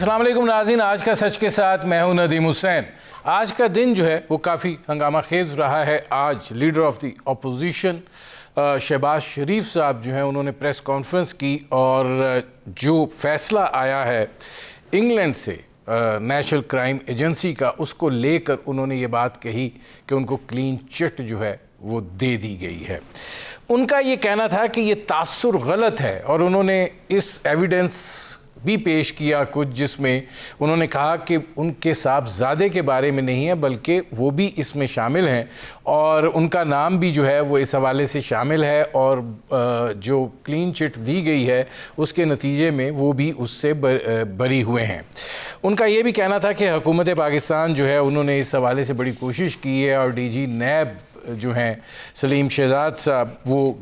अस्सलाम वालेकुम नाज़रीन, आज का सच के साथ मैं हूं नदीम हुसैन। आज का दिन जो है वो काफ़ी हंगामा खेज रहा है। आज leader of the opposition Shahbaz Sharif sahab जो हैं उन्होंने प्रेस कॉन्फ्रेंस की और जो फैसला आया है इंग्लैंड से नेशनल क्राइम एजेंसी का, उसको लेकर उन्होंने ये बात कही कि उनको क्लीन चिट जो है वो दे दी गई है। उनका ये कहना था कि ये तासुर गलत है और उन्होंने इस एविडेंस भी पेश किया कुछ, जिसमें उन्होंने कहा कि उनके साहबजादे के बारे में नहीं है बल्कि वो भी इसमें शामिल हैं और उनका नाम भी जो है वो इस हवाले से शामिल है और जो क्लीन चिट दी गई है उसके नतीजे में वो भी उससे बरी हुए हैं। उनका ये भी कहना था कि हुकूमत पाकिस्तान जो है उन्होंने इस हवाले से बड़ी कोशिश की है और DG नैब जो हैं सलीम शहजाद साहब वो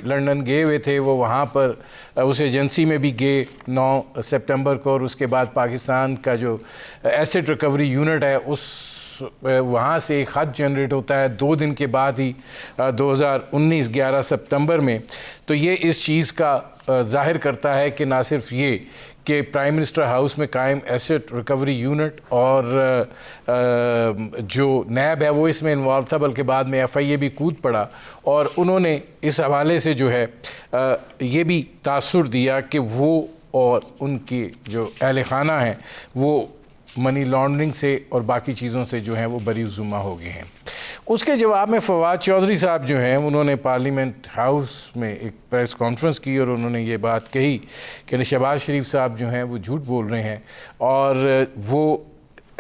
लंदन गए हुए थे, वो वहाँ पर उस एजेंसी में भी गए 9 सितंबर को और उसके बाद पाकिस्तान का जो एसेट रिकवरी यूनिट है उस वहाँ से एक ख़त जनरेट होता है 2 दिन के बाद ही 2019 11 सितंबर में। तो ये इस चीज़ का ज़ाहिर करता है कि ना सिर्फ ये कि प्राइम मिनिस्टर हाउस में कायम एसेट रिकवरी यूनिट और जो नैब है वो इसमें इन्वॉल्व था, बल्कि बाद में FIA भी कूद पड़ा और उन्होंने इस हवाले से जो है ये भी तासुर दिया कि वो और उनके जो अहल खाना हैं वो मनी लॉन्ड्रिंग से और बाकी चीज़ों से जो हैं वो बरी ज़ुम्मा हो गए हैं। उसके जवाब में फवाद चौधरी साहब जो हैं उन्होंने पार्लियामेंट हाउस में एक प्रेस कॉन्फ्रेंस की और उन्होंने ये बात कही कि शहबाज शरीफ साहब जो हैं वो झूठ बोल रहे हैं और वो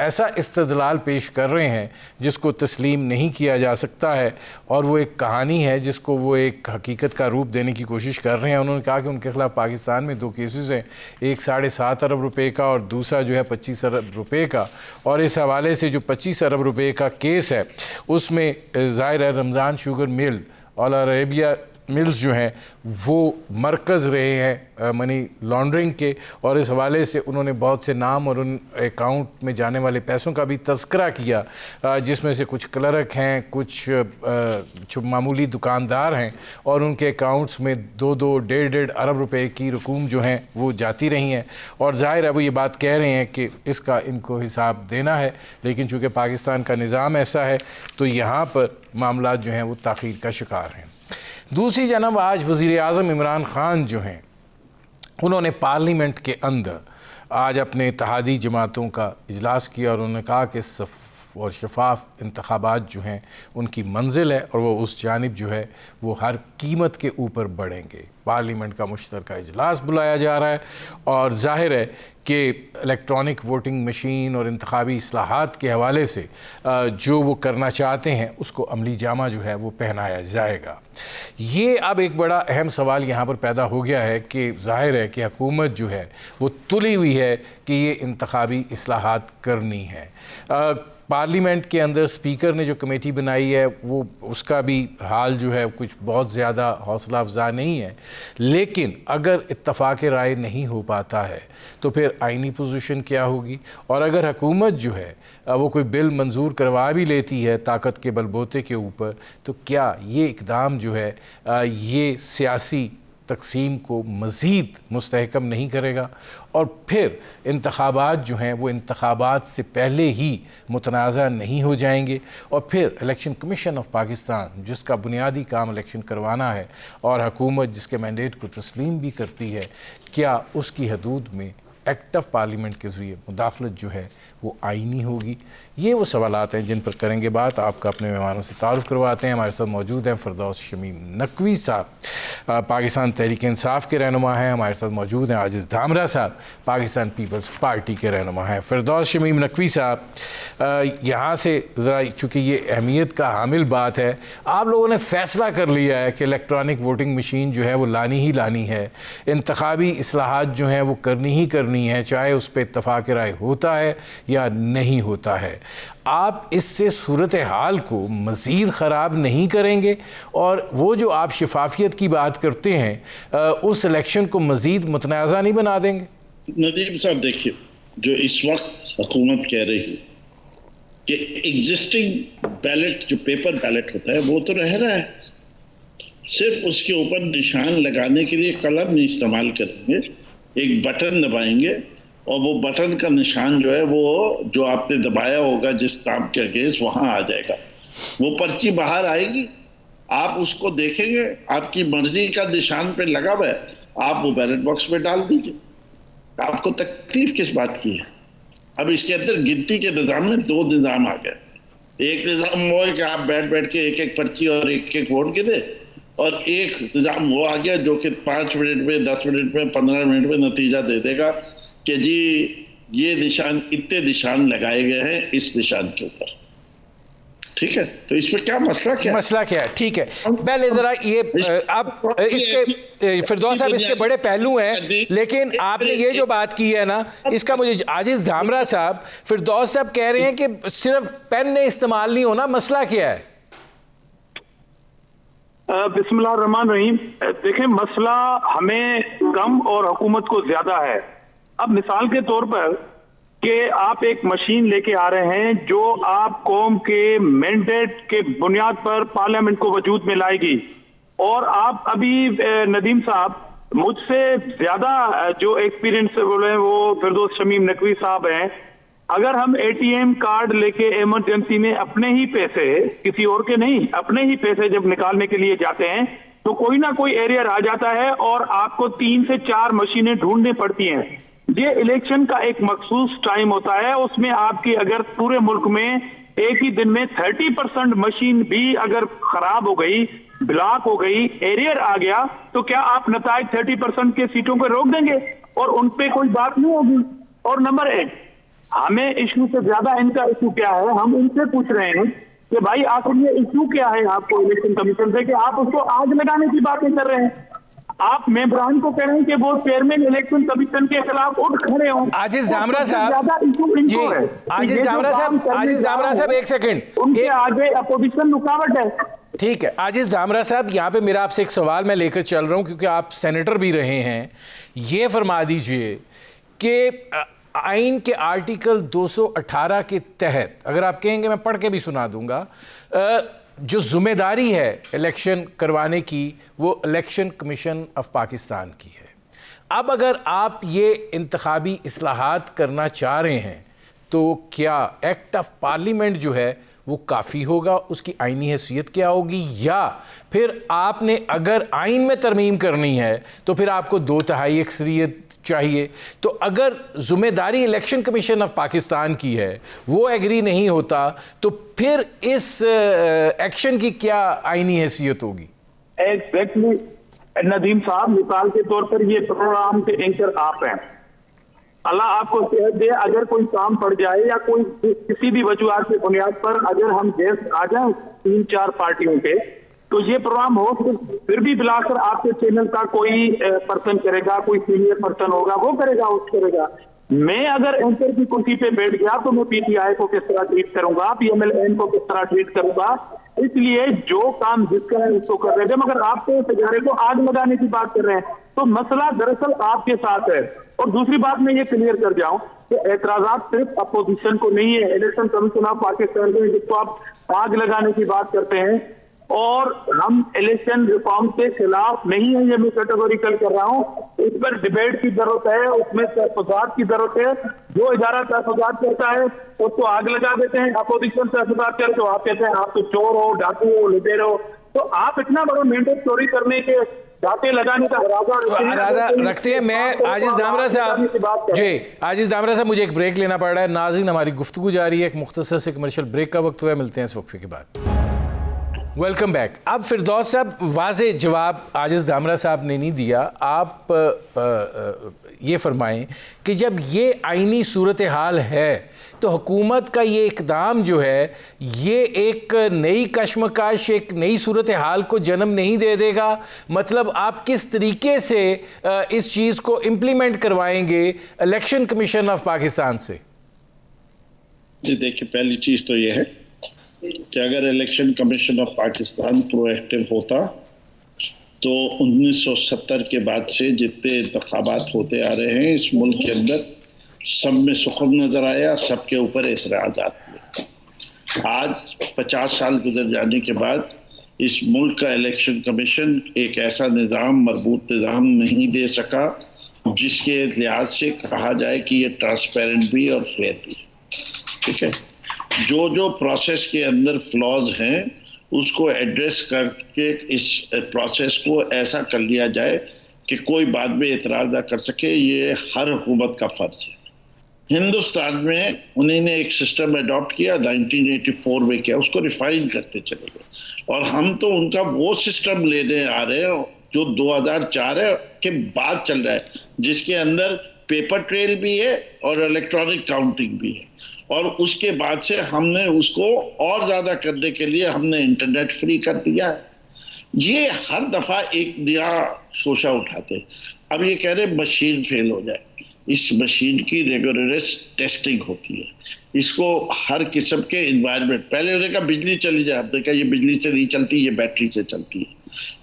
ऐसा इस्तदलाल पेश कर रहे हैं जिसको तस्लीम नहीं किया जा सकता है और वो एक कहानी है जिसको वो एक हकीकत का रूप देने की कोशिश कर रहे हैं। उन्होंने कहा कि उनके खिलाफ़ पाकिस्तान में 2 केसेस हैं, एक 7.5 अरब रुपए का और दूसरा जो है 25 अरब रुपए का, और इस हवाले से जो 25 अरब रुपए का केस है उसमें ज़ाहिर है रमज़ान शुगर मिल और अरेबिया मिल्स जो हैं वो मरकज़ रहे हैं मनी लॉन्ड्रिंग के, और इस हवाले से उन्होंने बहुत से नाम और उन अकाउंट में जाने वाले पैसों का भी तज़किरा किया, जिसमें से कुछ क्लर्क हैं, कुछ मामूली दुकानदार हैं और उनके अकाउंट्स में 2-2, 1.5 अरब रुपए की रकूम जो हैं वो जाती रही हैं। और ज़ाहिर है वो ये बात कह रहे हैं कि इसका इनको हिसाब देना है, लेकिन चूँकि पाकिस्तान का निज़ाम ऐसा है तो यहाँ पर मामला जो हैं वो ताख़ीर का शिकार हैं। दूसरी जानब आज वज़ीर आज़म इमरान ख़ान जो हैं उन्होंने पार्लियामेंट के अंदर आज अपने इत्तेहादी जमातों का इजलास किया और उन्होंने कहा कि और शफाफ इंतखाबात जो हैं उनकी मंजिल है और वो उस जानिब जो है वो हर कीमत के ऊपर बढ़ेंगे। पार्लियामेंट का मुश्तरका इजलास बुलाया जा रहा है और ज़ाहिर है कि इलेक्ट्रॉनिक वोटिंग मशीन और इंतखाबी इस्लाहात के हवाले से जो वो करना चाहते हैं उसको अमली जामा जो है वो पहनाया जाएगा। ये अब एक बड़ा अहम सवाल यहाँ पर पैदा हो गया है कि ज़ाहिर है कि हुकूमत जो है वो तुली हुई है कि ये इंतखाबी इस्लाहात करनी है। पार्लियामेंट के अंदर स्पीकर ने जो कमेटी बनाई है वो उसका भी हाल जो है कुछ बहुत ज़्यादा हौसला अफजा नहीं है, लेकिन अगर इत्तफ़ाक़ राय नहीं हो पाता है तो फिर आइनी पोजीशन क्या होगी, और अगर हुकूमत जो है वो कोई बिल मंजूर करवा भी लेती है ताकत के बलबूते के ऊपर तो क्या ये इक़दाम जो है ये सियासी तकसीम को मज़ीद मुस्तहकम नहीं करेगा और फिर इंतखाबात जो हैं वो इंतखाबात से पहले ही मुतनाज़ा नहीं हो जाएंगे और फिर इलेक्शन कमीशन ऑफ पाकिस्तान जिसका बुनियादी काम इलेक्शन करवाना है और हुकूमत जिसके मैंडेट को तस्लीम भी करती है, क्या उसकी हदूद में एक्ट ऑफ पार्लियामेंट के ज़रिए मुदाखलत जो है वो आईनी होगी। ये वो सवालात हैं जिन पर करेंगे बात। आपका अपने मेहमानों से तारुफ़ करवाते हैं। हमारे साथ मौजूद हैं फ़िरदौस शमीम नकवी साहब, पाकिस्तान तहरीक इंसाफ के रहनुमा हैं। हमारे साथ मौजूद हैं आजिज़ धामरा साहब, पाकिस्तान पीपल्स पार्टी के रहनुमा हैं। फ़िरदौस शमीम नकवी साहब, यहाँ से ज़रा चूँकि ये अहमियत का हामिल बात है, आप लोगों ने फ़ैसला कर लिया है कि इलेक्ट्रॉनिक वोटिंग मशीन जो है वो लानी ही लानी है, इंतखाबी इस्लाहात जो हैं वो करनी ही करनी है, चाहे उस पर इत्तफ़ाक़ राय होता है या नहीं होता है। आप इससे सूरत हाल को मज़ीद ख़राब नहीं करेंगे और वो जो आप शफाफियत की बात करते हैं उस इलेक्शन को मज़ीद मुतनाज़ा नहीं बना देंगे? नदीम साहब देखिए, जो इस वक्त हुकूमत कह रही है कि एग्जिस्टिंग बैलेट जो पेपर बैलेट होता है वो तो रह रहा है, सिर्फ उसके ऊपर निशान लगाने के लिए कलम नहीं इस्तेमाल करेंगे, एक बटन दबाएंगे और वो बटन का निशान जो है वो जो आपने दबाया होगा जिस नाम के अगेंस्ट वहां आ जाएगा, वो पर्ची बाहर आएगी, आप उसको देखेंगे, आपकी मर्जी का निशान पे लगा हुआ है, आप वो बैलेट बॉक्स में डाल दीजिए। आपको तकलीफ किस बात की है? अब इसके अंदर गिनती के निजाम में 2 निजाम आ गए। एक निजाम वो है कि आप बैठ बैठ के एक एक पर्ची और एक एक वोट गिने, और एक निजाम वो आ गया जो कि 5 मिनट में, 10 मिनट में, 15 मिनट में नतीजा दे देगा कि जी ये निशान, इतने निशान लगाए गए हैं इस निशान के ऊपर। ठीक है, तो इसमें क्या मसला क्या है? ठीक है, पहले जरा ये अब इसके फिरदौस साहब इसके बड़े पहलू हैं, लेकिन आपने ये जो बात की है ना, इसका मुझे आजिज धामरा साहब, फिरदौस साहब कह रहे हैं कि सिर्फ पेन ने इस्तेमाल नहीं होना, मसला क्या है? बिस्मिल्लाह रहमान रहीम। देखें, मसला हमें कम और हुकूमत को ज्यादा है। अब मिसाल के तौर पर कि आप एक मशीन लेके आ रहे हैं जो आप कौम के मैंडेट के बुनियाद पर पार्लियामेंट को वजूद में लाएगी, और आप अभी नदीम साहब मुझसे ज्यादा जो एक्सपीरियंस बोले वो फिरदौस शमीम नकवी साहब हैं। अगर हम एटीएम कार्ड लेके इमरजेंसी में अपने ही पैसे, किसी और के नहीं, अपने ही पैसे जब निकालने के लिए जाते हैं तो कोई ना कोई एरियर आ जाता है और आपको 3 से 4 मशीनें ढूंढनी पड़ती हैं। ये इलेक्शन का एक मखसूस टाइम होता है, उसमें आपकी अगर पूरे मुल्क में एक ही दिन में 30% मशीन भी अगर खराब हो गई, ब्लॉक हो गई, एरियर आ गया, तो क्या आप नताइज 30% के सीटों को रोक देंगे और उन पे कोई बात नहीं होगी? और नंबर 1, हमें इशू से ज्यादा इनका इशू क्या है, हम इनसे पूछ रहे हैं कि भाई आखिर ये इशू क्या है आपको इलेक्शन कमीशन से कि आप उसको आग लगाने की बातें कर रहे हैं। आप मेंबरान को कह रहे हैं कि वो चेयरमैन इलेक्शन कमीशन के खिलाफ उठ खड़े हों। आजिज धामरा साहब जी, आजिज धामरा साहब एक सेकंड, उनके आगे अपोजिशन रुकावट है। ठीक है आजिज धामरा साहब, यहाँ पे मेरा आपसे एक सवाल मैं लेकर चल रहा हूँ क्योंकि आप सेनेटर भी रहे हैं। ये फरमा दीजिए कि आइन के आर्टिकल 218 के तहत, अगर आप कहेंगे मैं पढ़ के भी सुना दूंगा, जो जिम्मेदारी है इलेक्शन करवाने की वो इलेक्शन कमीशन ऑफ पाकिस्तान की है। अब अगर आप ये इंतखाबी इस्लाहात करना चाह रहे हैं तो क्या एक्ट ऑफ पार्लियामेंट जो है वो काफ़ी होगा, उसकी आइनी हैसियत क्या होगी, या फिर आपने अगर आइन में तरमीम करनी है तो फिर आपको 2/3 अक्सरियत चाहिए? तो अगर जिम्मेदारी इलेक्शन कमीशन ऑफ पाकिस्तान की है, वो एग्री नहीं होता, तो फिर इस एक्शन की क्या आईनी हैसियत होगी? एग्जैक्टली नदीम साहब, मिसाल के तौर पर ये प्रोग्राम के एंकर आप हैं, अल्लाह आपको सेहत दे, अगर कोई काम पड़ जाए या कोई किसी भी वजूहात की बुनियाद पर अगर हम गेस्ट आ जाए 3-4 पार्टियों के, तो ये प्रोग्राम हो फिर भी बुलाकर आपके चैनल का कोई पर्सन करेगा, कोई सीनियर पर्सन होगा वो करेगा, करेगा। मैं अगर एंकर की कुर्सी पे बैठ गया तो मैं पीटीआई को किस तरह ट्रीट करूंगा, पीएमएलएन को किस तरह ट्रीट करूंगा? इसलिए जो काम जिसका है उसको कर रहे हैं। जब अगर आपके सजारे को आग लगाने की बात कर रहे हैं तो मसला दरअसल आपके साथ है। और दूसरी बात मैं ये क्लियर कर जाऊं कि एतराजात सिर्फ अपोजिशन को नहीं है, इलेक्शन कमीशन ऑफ पाकिस्तान को जिसको आप आग लगाने की बात करते हैं, और हम इलेक्शन रिफॉर्म के खिलाफ नहीं है, ये मैं कैटेगोरिकल कर रहा हूँ। इस पर डिबेट की जरूरत है, उसमें तहफात की जरूरत है। जो इदारा तहफात करता है उसको आग लगा देते हैं, अपोजिशन तहफात करे तो आप कहते हैं आप तो चोर हो, डाकू हो, लुटेर हो। तो आप इतना बड़ा मैंडेट चोरी करने के, डाके लगाने का इरादा रखते हैं। मैं आजिज धामरा साहब जी, आजिज धामरा साहब मुझे एक ब्रेक लेना पड़ रहा है। नाज़रीन, हमारी गुफ्तगू जारी है, एक मुख्तसर से कमर्शियल ब्रेक का वक्त हुआ है, मिलते हैं इस वक्फे के बाद। Welcome back. अब फिरदौस साहब वाज़े जवाब आजिज धामरा साहब ने नहीं दिया। आप ये फरमाएं कि जब ये आइनी सूरत हाल है तो हुकूमत का ये इक़दाम जो है ये एक नई कश्मकश, एक नई सूरत हाल को जन्म नहीं दे देगा? मतलब आप किस तरीके से इस चीज़ को इम्प्लीमेंट करवाएंगे इलेक्शन कमीशन ऑफ पाकिस्तान से? जी देखिए, पहली चीज़ तो ये है कि अगर election commission of Pakistan proactive होता तो 1970 के बाद से जितने इंतखाबात होते आ रहे हैं इस मुल्क के अंदर, सब में सुकून नजर आया, सबके ऊपर एतराज़ात हुए। आज 50 साल गुजर जाने के बाद इस मुल्क का इलेक्शन कमीशन एक ऐसा निज़ाम, मरबूत निज़ाम नहीं दे सका जिसके लिहाज से कहा जाए कि ये ट्रांसपेरेंट भी और फेयर भी, ठीक है। जो प्रोसेस के अंदर फ्लॉज हैं उसको एड्रेस करके इस प्रोसेस को ऐसा कर लिया जाए कि कोई बाद में एतराज ना कर सके। ये हर हुकूमत का फर्ज है। हिंदुस्तान में उन्होंने एक सिस्टम अडॉप्ट किया, 1984 में किया, उसको रिफाइन करते चले गए और हम तो उनका वो सिस्टम लेने आ रहे हैं जो 2004 के बाद चल रहा है, जिसके अंदर पेपर ट्रेल भी है और इलेक्ट्रॉनिक काउंटिंग भी है। और उसके बाद से हमने उसको और ज्यादा करने के लिए हमने इंटरनेट फ्री कर दिया है। ये हर दफा एक नया शोशा उठाते। अब ये कह रहे मशीन फेल हो जाए, इस मशीन की रिगोरस टेस्टिंग होती है। इसको हर किस्म के इन्वायरमेंट, पहले उन्होंने कहा बिजली चली जाए, आपने कहा ये बिजली से नहीं चलती, ये बैटरी से चलती है,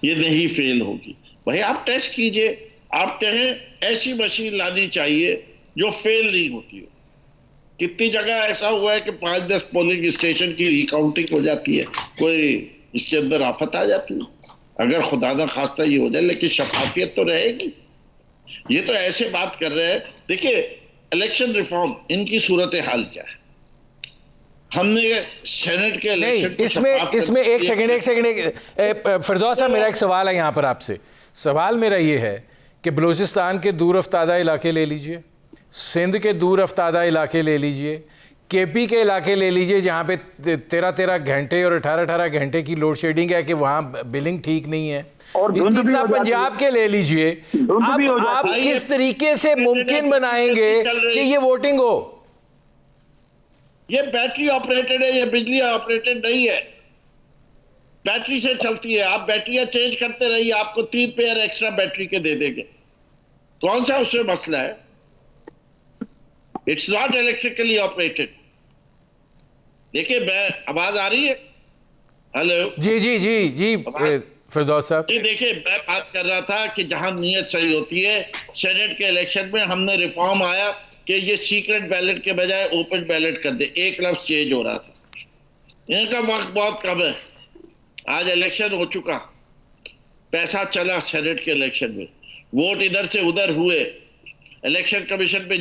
ये नहीं फेल होगी। भाई आप टेस्ट कीजिए, आप कहें ऐसी मशीन लानी चाहिए जो फेल नहीं होती हो। कितनी जगह ऐसा हुआ है कि 5-10 पोलिंग स्टेशन की रिकाउंटिंग हो जाती है, कोई इसके अंदर आफत आ जाती है। अगर खुदा ना खास्ता ये हो जाए, लेकिन शफाफियत तो रहेगी। ये तो ऐसे बात कर रहे हैं। देखिए इलेक्शन रिफॉर्म, इनकी सूरत हाल क्या है? हमने सेनेट के इलेक्शन इसमें एक सेकंड फिरदौस साहब, मेरा एक सवाल है यहाँ पर आपसे। सवाल मेरा ये है कि बलूचिस्तान के दूर अफ्तादा इलाके ले लीजिए, सिंध के दूर अफ्तादा इलाके ले लीजिए, केपी के इलाके ले लीजिए जहाँ पे 13-13 घंटे और 18-18 घंटे की लोड शेडिंग है कि वहाँ बिलिंग ठीक नहीं है। और पंजाब के ले लीजिए। आप किस तरीके से मुमकिन बनाएंगे कि ये वोटिंग हो? ये बैटरी ऑपरेटेड है, ये बिजली ऑपरेटेड नहीं है, बैटरी से चलती है। आप बैटरियां चेंज करते रहिए, आपको 3 पेयर एक्स्ट्रा बैटरी के दे देंगे। कौन सा उसमें मसला है? It's not electrically operated. देखिए आवाज आ रही है? हेलो जी जी जी जी फिरदौस साहब जी, देखिए मैं बात कर रहा था कि जहां नीयत सही होती है। सेनेट के इलेक्शन में हमने रिफॉर्म आया कि ये सीक्रेट बैलेट के बजाय ओपन बैलेट कर दे। एक लफ्ज चेंज हो रहा था। इनका वक्त बहुत कम है। आज इलेक्शन हो चुका, पैसा चला सेनेट के इलेक्शन में, वोट इधर से उधर हुए, इलेक्शन कमीशन पे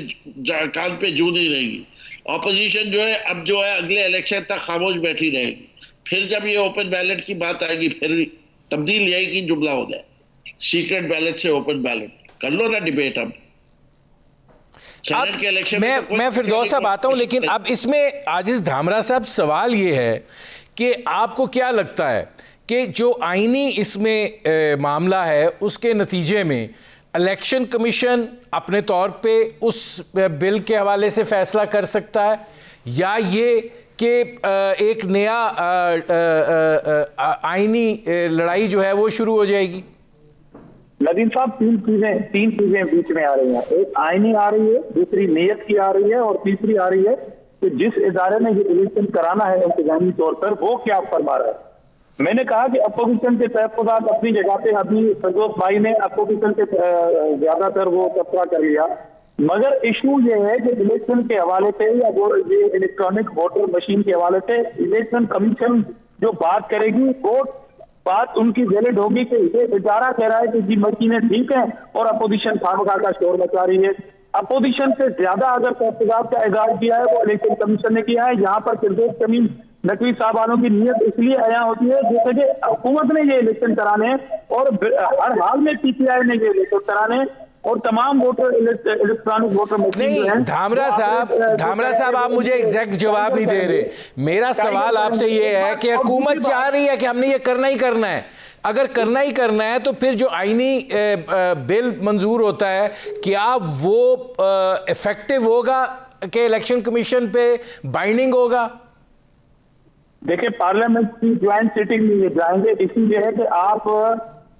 कान पे जू नहीं रहेगी। ऑपोजिशन जो है अब जो है अगले इलेक्शन तक खामोश बैठी रहेगी। फिर जब ये ओपन बैलेट की बात आएगी फिर तब्दील यही की जुमला हो जाए, सीक्रेट बैलेट से ओपन बैलेट कर लो ना डिबेट। अब सेनेट के इलेक्शन मैं फिरदौस साहब आता हूं, लेकिन अब इसमें आजिज धामरा साहब सवाल ये है कि आपको क्या लगता है कि जो आईनी इसमें मामला है उसके नतीजे में इलेक्शन कमीशन अपने तौर पे उस बिल के हवाले से फैसला कर सकता है, या ये कि एक नया आईनी लड़ाई जो है वो शुरू हो जाएगी? नदीम साहब, तीन चीजें बीच में आ रही हैं। एक आईनी आ रही है, दूसरी नीयत की आ रही है, और तीसरी आ रही है कि जिस इदारे ने ये इलेक्शन कराना है इंतजामी तौर पर वो क्या फरमा रहा है। मैंने कहा कि अपोजिशन के तहफुज़ात अपनी जगह पे, अभी फिरदौस भाई ने अपोजिशन के ज्यादातर वो तबका कर लिया, मगर इशू ये है कि इलेक्शन के हवाले से या वो ये इलेक्ट्रॉनिक वोटर मशीन के हवाले से इलेक्शन कमीशन जो बात करेगी वो बात उनकी वैलिड होगी कि ये इदारा कह रहा है कि जी मशीनें ठीक है और अपोजिशन खामखा का शोर मचा रही है। अपोजिशन से ज्यादा अगर तहफुज़ात का इज़हार किया है वो इलेक्शन कमीशन ने किया है। यहाँ पर फिरदौस तमीम नकवी साहबानों की नीयत इसलिए आया होती है जैसे कि हुकूमत ने ये इलेक्शन कराने और हर हाल में पीटीआई ने ये इलेक्शन कराने और तमाम वोटर इलेक्ट्रॉनिक वोटर नहीं। धामरा साहब आप मुझे एग्जैक्ट जवाब नहीं दे रहे। मेरा सवाल आपसे ये है कि हुकूमत चाह रही है कि हमने ये करना ही करना है। अगर करना ही करना है तो फिर जो आईनी बिल मंजूर होता है क्या वो इफेक्टिव होगा कि इलेक्शन कमीशन पे बाइंडिंग होगा? देखिए, पार्लियामेंट की ज्वाइंट सिटिंग में ये जाएंगे, इसीलिए है कि आप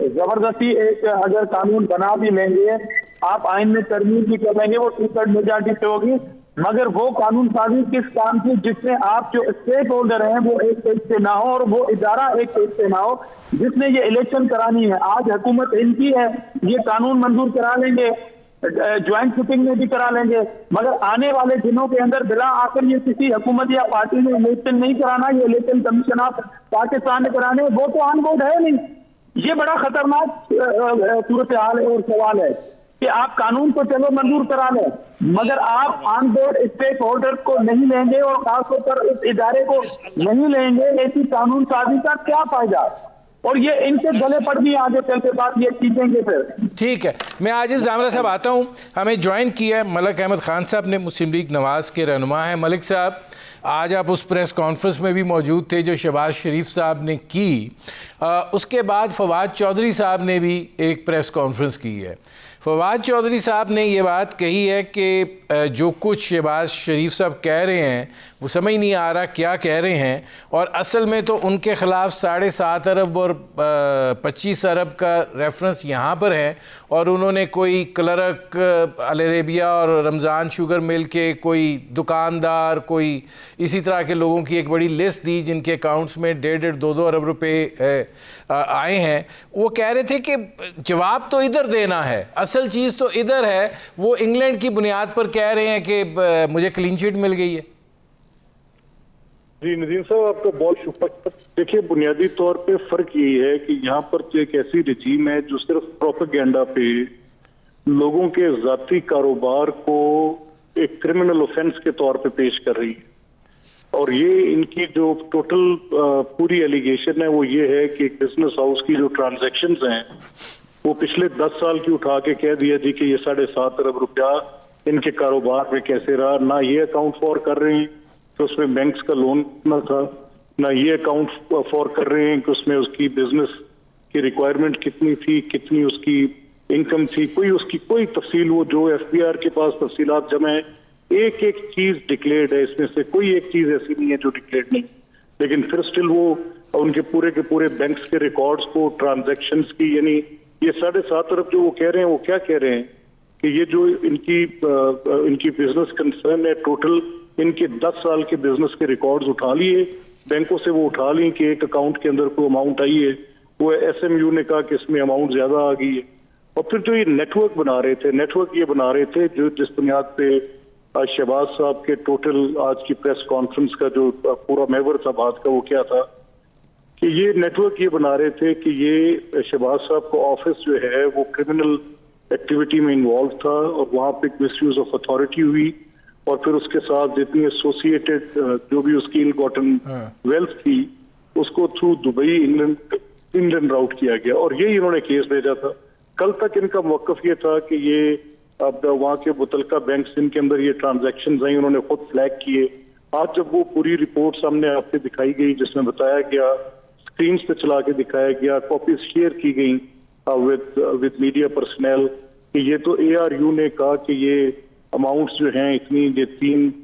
जबरदस्ती एक अगर कानून बना भी लेंगे, आप आइन में तरमीम भी कर लेंगे, वो 2/3 मेजॉरिटी से होगी, मगर वो कानून साजी किस काम की जिसमें आप जो स्टेक होल्डर हैं वो एक पेज से ना हो और वो इदारा एक पेज से ना हो जिसने ये इलेक्शन करानी है। आज हुकूमत इनकी है, ये कानून मंजूर करा लेंगे, ज्वाइंट सिटिंग में भी करा लेंगे, मगर आने वाले दिनों के अंदर बिला आकर ये किसी हुकूमत या पार्टी ने इलेक्शन नहीं कराना, ये इलेक्शन कमीशन ऑफ पाकिस्तान ने कराने, वो तो ऑन बोर्ड है नहीं। ये बड़ा खतरनाक सूरत हाल है और सवाल है। कि आप कानून को चलो मंजूर करा लें, मगर आप ऑन बोर्ड स्टेक होल्डर को नहीं लेंगे और खासतौर पर इस इदारे को नहीं लेंगे, ऐसी कानून साजी का क्या फायदा? और ये इनके गले पड़ गई आगे चलते बात ये चीजेंगे फिर। ठीक है, मैं आजिज़ दामरा साहब आता हूँ। हमें ज्वाइन किया है मलिक अहमद खान साहब ने, मुस्लिम लीग नवाज़ के रहनुमा हैं। मलिक साहब, आज आप उस प्रेस कॉन्फ्रेंस में भी मौजूद थे जो शहबाज शरीफ साहब ने की। उसके बाद फवाद चौधरी साहब ने भी एक प्रेस कॉन्फ्रेंस की है। फवाद चौधरी साहब ने ये बात कही है कि जो कुछ शहबाज शरीफ साहब कह रहे हैं वो समझ नहीं आ रहा क्या कह रहे हैं, और असल में तो उनके ख़िलाफ़ 7.5 अरब और 25 अरब का रेफरेंस यहाँ पर है, और उन्होंने कोई क्लर्क अल अरेबिया और रमज़ान शुगर मिल के कोई दुकानदार, कोई इसी तरह के लोगों की एक बड़ी लिस्ट दी जिनके अकाउंट्स में 1.5 2 अरब रुपए आए हैं। वो कह रहे थे कि जवाब तो इधर देना है, असल चीज़ तो इधर है। वो इंग्लैंड की बुनियाद पर कह रहे हैं कि मुझे क्लीन चिट मिल गई है। जी नदीम साहब, आपका बहुत शुक्रिया। देखिए, बुनियादी तौर पे फर्क यही है कि यहाँ पर एक ऐसी रजीम है जो सिर्फ प्रोपेगेंडा पे लोगों के जाती कारोबार को एक क्रिमिनल ऑफेंस के तौर पे पेश कर रही है। और ये इनकी जो टोटल पूरी एलिगेशन है वो ये है कि एक बिजनेस हाउस की जो ट्रांजैक्शंस हैं वो पिछले 10 साल की उठा के कह दिया जी कि ये 7.5 अरब रुपया इनके कारोबार में कैसे रहा। ना ये अकाउंट फॉर कर रहे हैं कि उसमें बैंक्स का लोन ना था, ना ये अकाउंट फॉर कर रहे हैं कि उसमें उसकी बिजनेस की रिक्वायरमेंट कितनी थी, कितनी उसकी इनकम थी, कोई उसकी कोई तफसील, वो जो एफबीआर के पास तफसीलात जमा है, एक एक चीज डिक्लेयर्ड है, इसमें से कोई एक चीज ऐसी नहीं है जो डिक्लेयर्ड नहीं। लेकिन फिर स्टिल वो उनके पूरे के पूरे बैंक्स के रिकॉर्ड्स को, ट्रांजैक्शंस की, यानी ये 7.5 अरब जो वो कह रहे हैं, वो क्या कह रहे हैं कि ये जो इनकी बिजनेस कंसर्न है, टोटल इनके 10 साल के बिजनेस के रिकॉर्ड्स उठा लिए, बैंकों से वो उठा ली कि एक अकाउंट के अंदर कोई अमाउंट आई है, वो एसएमयू ने कहा कि इसमें अमाउंट ज्यादा आ गई है। और फिर जो ये नेटवर्क बना रहे थे, नेटवर्क ये बना रहे थे जो जिस बुनियाद पे शहबाज साहब के टोटल आज की प्रेस कॉन्फ्रेंस का जो पूरा महवर था बात का, वो क्या था कि ये नेटवर्क ये बना रहे थे कि ये शहबाज साहब का ऑफिस जो है वो क्रिमिनल एक्टिविटी में इन्वॉल्व था और वहां पे मिसयूज ऑफ अथॉरिटी हुई, और फिर उसके साथ जितनी एसोसिएटेड जो भी उसकी इल गॉटन वेल्थ थी उसको थ्रू दुबई इंग्लैंड राउट किया गया, और यही इन्होंने केस भेजा था। कल तक इनका मौकफ ये था कि ये अब वहाँ के मुतलका बैंक जिनके अंदर ये ट्रांजैक्शन आई उन्होंने खुद फ्लैग किए। आज जब वो पूरी रिपोर्ट सामने आपसे दिखाई गई जिसमें बताया गया, स्क्रीन पे चला के दिखाया गया, कॉपीज शेयर की गई विद मीडिया पर्सनल कि ये तो एआरयू ने कहा कि ये अमाउंट्स जो हैं इतनी, ये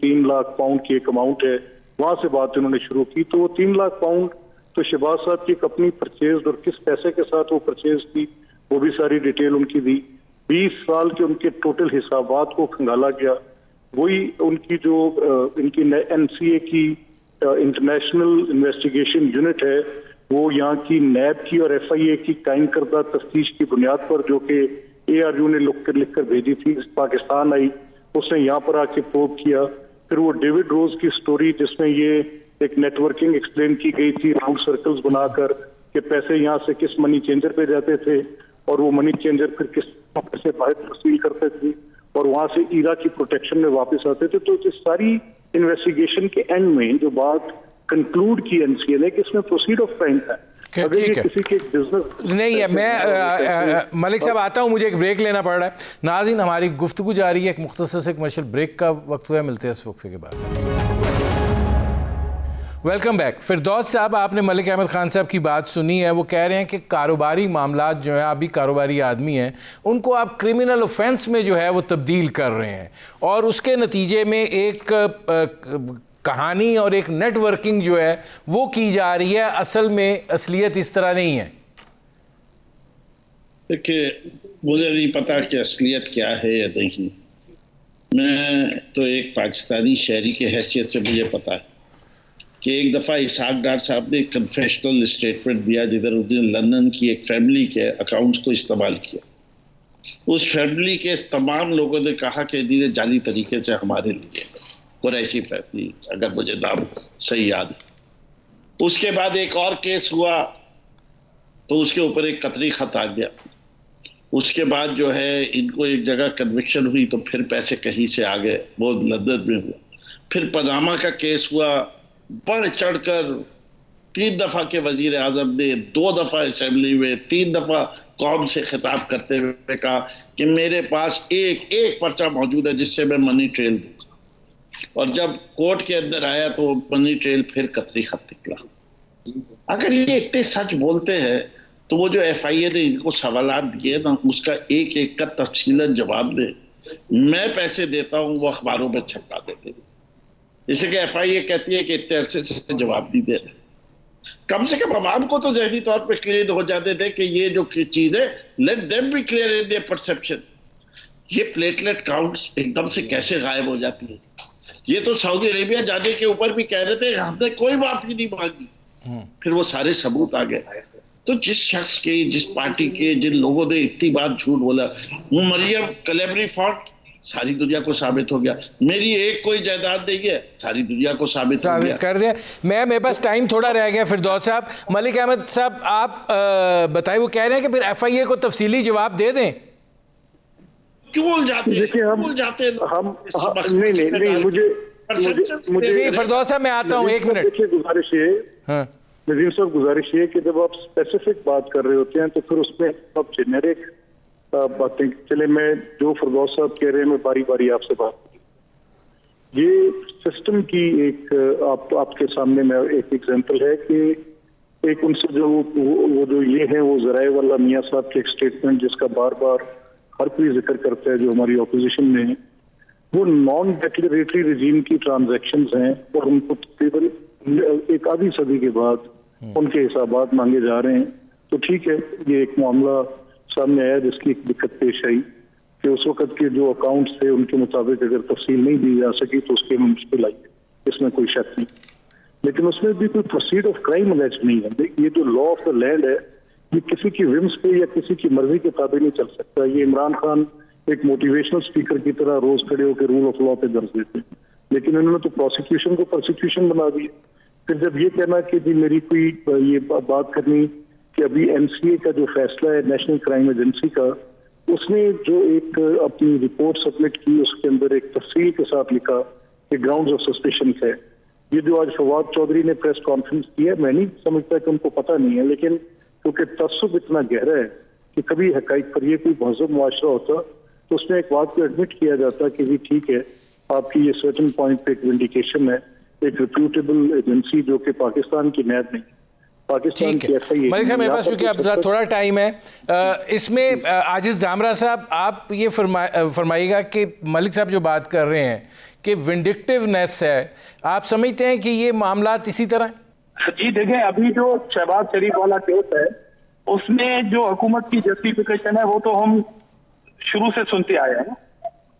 3 लाख पाउंड की एक अमाउंट है, वहां से बात इन्होंने शुरू की। तो वो 3 लाख पाउंड तो शहबाज साहब की अपनी परचेज और किस पैसे के साथ वो परचेज थी वो भी सारी डिटेल उनकी दी। 20 साल के उनके टोटल हिसाबात को खंगाला गया। वही उनकी जो इनकी एनसीए की इंटरनेशनल इन्वेस्टिगेशन यूनिट है वो यहाँ की नैब की और एफआईए की कायम करदा तफ्तीश की बुनियाद पर जो कि एआरयू ने लिख कर भेजी थी, पाकिस्तान आई, उसने यहाँ पर आके प्रोब किया। फिर वो डेविड रोज की स्टोरी जिसमें ये एक नेटवर्किंग एक्सप्लेन की गई थी राउंड सर्कल्स बनाकर कि पैसे यहाँ से किस मनी चेंजर पे जाते थे और वो मनी चेंजर फिर किस पैसे बाहर तस्वीर करते थे और वहां से ईरा की प्रोटेक्शन में वापस आते थे। तो इस सारी इन्वेस्टिगेशन के एंड में जो बात कंक्लूड की एनसीए ने कि इसमें प्रोसीड ऑफ क्राइम था। अगर ये किसी के बिजनेस नहीं है, मैं मलिक साहब आता हूँ, मुझे एक ब्रेक लेना पड़ रहा है। नाज़रीन, हमारी गुफ्तगू जारी है, एक मुख्तसर से कमर्शियल ब्रेक का वक्त हुआ है, मिलते हैं इस वक्फे के बाद। Welcome back. फिरदौस साहब, आपने मलिक अहमद खान साहब की बात सुनी है। वो कह रहे हैं कि कारोबारी मामलात जो हैं, आप भी कारोबारी आदमी हैं, उनको आप क्रिमिनल ऑफेंस में जो है वो तब्दील कर रहे हैं और उसके नतीजे में एक कहानी और एक नेटवर्किंग जो है वो की जा रही है। असल में असलियत इस तरह नहीं है। देखिए, मुझे नहीं पता कि असलियत क्या है या नहीं। मैं तो एक पाकिस्तानी शहरी के हैसियत से मुझे पता है कि एक दफ़ा इसहाक डार साहब ने एक कन्फेशनल स्टेटमेंट दिया जिधर उन्होंने लंदन की एक फैमिली के अकाउंट्स को इस्तेमाल किया। उस फैमिली के तमाम लोगों ने कहा कि इन्होंने जाली तरीके से हमारे लिए, कुरैशी फैमिली, अगर मुझे नाम सही याद है। उसके बाद एक और केस हुआ तो उसके ऊपर एक कतरी खत आ गया। उसके बाद जो है इनको एक जगह कन्विक्शन हुई तो फिर पैसे कहीं से आ गए, वो लंदन में हुआ। फिर पनामा का केस हुआ, बढ़ चढ़कर 3 दफा के वजीर आजम ने 2 दफा असेंबली में 3 दफा कौम से खिताब करते हुए कहा कि मेरे पास एक पर्चा मौजूद है जिससे मैं मनी ट्रेल दूंगा, और जब कोर्ट के अंदर आया तो मनी ट्रेल फिर कतरी खत निकला। अगर ये इतने सच बोलते हैं तो वो जो FIA ने इनको सवालात दिए ना, उसका एक एक का तफसीलन जवाब दे। मैं पैसे देता हूं, वो अखबारों में छपा देते हैं। जैसे कि FIA कहती है कि इतने अरसे से जवाब नहीं दे रहे। कम से कम अवाम को तो ज़हनी तौर पे क्लियर हो जाते थे कि ये जो चीज है, let them be clear in their perception. ये प्लेटलेट काउंट्स एकदम से कैसे गायब हो जाती है? ये तो सऊदी अरेबिया जाने के ऊपर भी कह रहे थे हमने कोई माफी नहीं मांगी, फिर वो सारे सबूत आ गए। तो जिस शख्स के, जिस पार्टी के, जिन लोगों ने इतनी बार झूठ बोला, वो मरियम कलेमरी फॉन्ट सारी दुनिया को साबित हो गया। मेरी एक कोई जायदाद नहीं है, सारी दुनिया को साबित हो गया। कर दिया। मेरे पास टाइम थोड़ा रह गया। फिरदौस साहब, मलिक अहमद साहब, आप बताइए, वो कह रहे हैं कि फिर FIA को तफसीली जवाब दे दें। क्यों जाते हैं? देखिए हम नहीं मुझे फिरदौस साहब मैं आता हूँ, 1 मिनट। देखिए गुजारिश ये, हाँ नजीम साहब, गुजारिश ये कि जब आप स्पेसिफिक बात कर रहे होते हैं तो फिर उसमें आप जेनेरिक बातें, चले मैं जो फिरदौस साहब कह रहे हैं मैं बारी बारी आपसे बात करूं। ये सिस्टम की एक आपके सामने में एक एग्जांपल है कि एक उनसे जो वो जो ये है वो जराए वाला मियाँ साहब के एक स्टेटमेंट जिसका बार बार हर कोई जिक्र करता है जो हमारी ऑपोजिशन में है, वो नॉन डिक्लेरेटरी रिजीम की ट्रांजैक्शंस हैं और उनको तकरीबन एक आधी सदी के बाद उनके हिसाबात मांगे जा रहे हैं। तो ठीक है, ये एक मामला सामने आया जिसकी एक दिक्कत पेश आई कि उस वक्त के जो अकाउंट्स थे उनके मुताबिक अगर तफसील नहीं दी जा सकी तो उसके में मुश्किल आई, इसमें कोई शक नहीं। लेकिन उसमें भी कोई प्रोसीड ऑफ क्राइम अलेज नहीं है। ये जो लॉ ऑफ द लैंड है, ये किसी की विम्स पे या किसी की मर्जी के ताबे नहीं चल सकता। ये इमरान खान एक मोटिवेशनल स्पीकर की तरह रोज खड़े होकर रूल ऑफ लॉ पे दर्ज देते हैं, लेकिन उन्होंने तो प्रोसिक्यूशन को परसिक्यूशन बना दिया। फिर जब ये कहना कि जी मेरी कोई ये बात करनी कि अभी NCA का जो फैसला है नेशनल क्राइम एजेंसी का, उसने जो एक अपनी रिपोर्ट सबमिट की उसके अंदर एक तफसील के साथ लिखा कि ग्राउंड्स ऑफ सस्पिशन है। ये जो आज फवाद चौधरी ने प्रेस कॉन्फ्रेंस की है, मैं नहीं समझता कि उनको पता नहीं है, लेकिन क्योंकि तस्सुब इतना गहरा है कि कभी हकाइक पर ये कोई महज़ूब मुआशरा होता तो उसमें एक बात को एडमिट किया जाता कि जी ठीक है, आपकी ये सर्टन पॉइंट पे एक विंडिकेशन है, एक रिप्यूटेबल एजेंसी जो कि पाकिस्तान की नैब नहीं, पाकिस्तान की FIA। मलिक साहब, मेरे पास क्योंकि अब थोड़ा टाइम है, इसमें आजिज धामरा साहब आप ये फरमाइएगा कि मलिक साहब जो बात कर रहे हैं कि विंडिक्टिवनेस है, आप समझते हैं कि ये मामला इसी तरह? जी देखें, अभी जो शहबाज शरीफ वाला केस है उसमें जो हुकूमत की जस्टिफिकेशन है वो तो हम शुरू से सुनते आए हैं।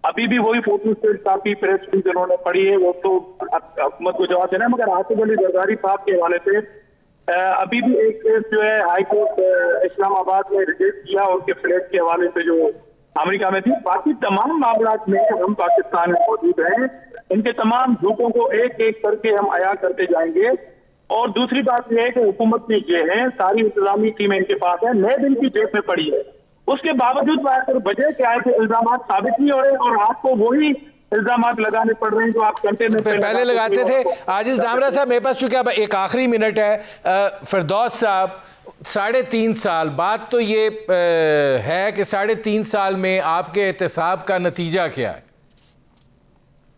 अभी भी वही फोटोस्टेट काफी प्रेस भी जिन्होंने पढ़ी है वो तो हुकूमत को जवाब देना है। मगर आसिफ अली जरदारी साहब के हवाले से अभी भी एक केस जो है हाई कोर्ट इस्लामाबाद में रिजेक्ट किया, उनके फ्लैट के हवाले से जो अमेरिका में थी। बाकी तमाम मामला में हम पाकिस्तान में मौजूद हैं, इनके तमाम झूठों को एक एक करके हम अया करते जाएंगे। और दूसरी बात यह है कि हुकूमत की जो है सारी इंतजामी टीमें इनके पास है, नए दिन की जेब में पड़ी है, उसके बावजूद वजह क्या है कि इल्जाम साबित नहीं हो रहे और आपको वही इल्जाम लगाने पड़ रहे हैं जो आप करते में पहले लगाते थे। आजिज धामरा साहब, मेरे पास चूंकि अब एक आखिरी मिनट है, फिरदौस साहब 3.5 साल बात तो ये है कि 3.5 साल में आपके एहतसाब का नतीजा क्या है?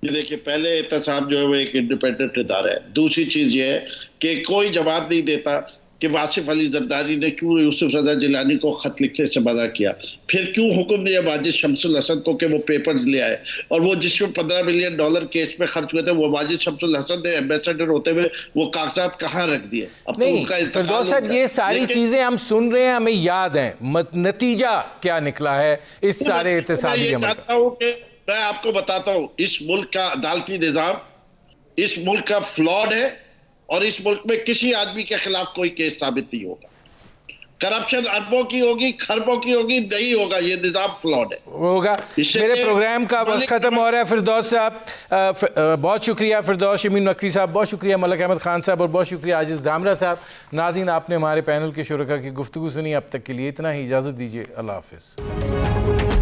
ये देखिए, पहले एहतसाब जो है वो एक इंडिपेंडेंट इदारा है। दूसरी चीज ये है कि कोई जवाब नहीं देता कि आसिफ अली जरदारी ने क्यों यूसुफ रजा जिलानी को खत लिखने से मना किया, फिर क्यों हुक्म दिया माजिद शमसुल हसन को कि वो पेपर्स ले आए, और वो जिसमें $15 मिलियन केस पे खर्च हुए थे वो माजिद शमसुल हसन ने एम्बेसडर होते हुए वो कागजात कहाँ रख दिए? अब नहीं, तो फिरदौस साहब ये सारी चीजें हम सुन रहे हैं, हमें याद है, नतीजा क्या निकला है इस सारे एहतसाबी अमल का? मैं आपको बताता हूँ, इस मुल्क का अदालती निज़ाम इस मुल्क का फ्लॉड है और इस मुल्क में किसी आदमी के खिलाफ कोई केस साबित नहीं होगा। करप्शन अरबों की होगी, खरबों की होगी, नहीं होगा। ये निजाम फ्लॉड है, होगा। इससे मेरे के प्रोग्राम का वक्त मलिक ख़त्म हो रहा है। फिरदौस साहब बहुत शुक्रिया, फिरदौस शमीम नकवी साहब बहुत शुक्रिया, मलिक अहमद खान साहब और बहुत शुक्रिया आजिज़ धामरा साहब। नाज़रीन, आपने हमारे पैनल के शुरका की गुफ्तगू सुनी। अब तक के लिए इतना ही, इजाज़त दीजिए, अल्लाह हाफ़िज़।